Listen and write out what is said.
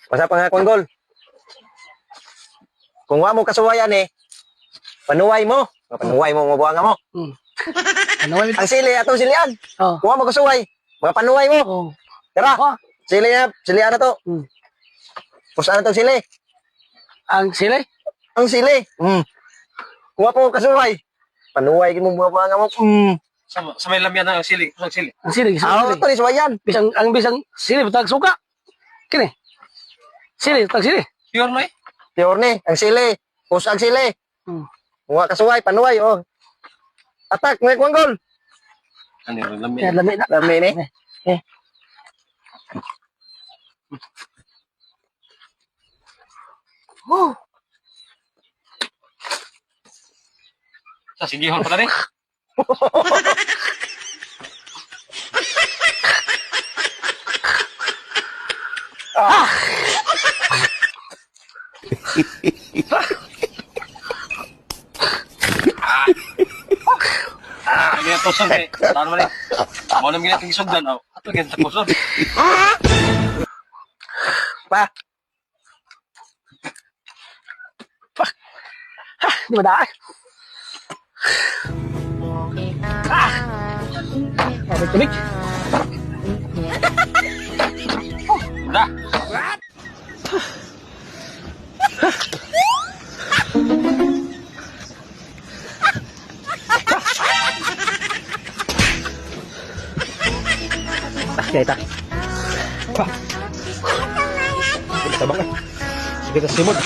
Basta pangakon gol. Kung wa mo kasuwayan eh, panuway mo. Panuway mo, mabuanga mo. Ano ba? Ang sili, atong silian. Oh. Kung wa mo kasuway, mga panuway mo. Oh. Tara, Oh. silian na to. Pusa na to sili. Ang sili? Ang sili. Kung wa mo kasuway, panuway mo, mabuanga mo. Sa may lamyan ng sili. Ang sili. Ang sili. Ako to ni suwayan. Bisang sili butag suka. Kini. Sili butag sili. Pure na eh. Pure ni, ang sili. Pusa ang sili. Kung wa kasuway, panuway. Oh. Atak, may kuwang gol. Ano yung Kaya lamyan? lami na. Lami ni. Oh. Sa sigihon pala rin. Kaya tuson eh. Saan mo rin? Mo naman ginatong isugdan. Ato ginatong tuson. Pa, Di ba daan? Abig tubig. Wala. Kaya ita. tabang na. Sige, simod.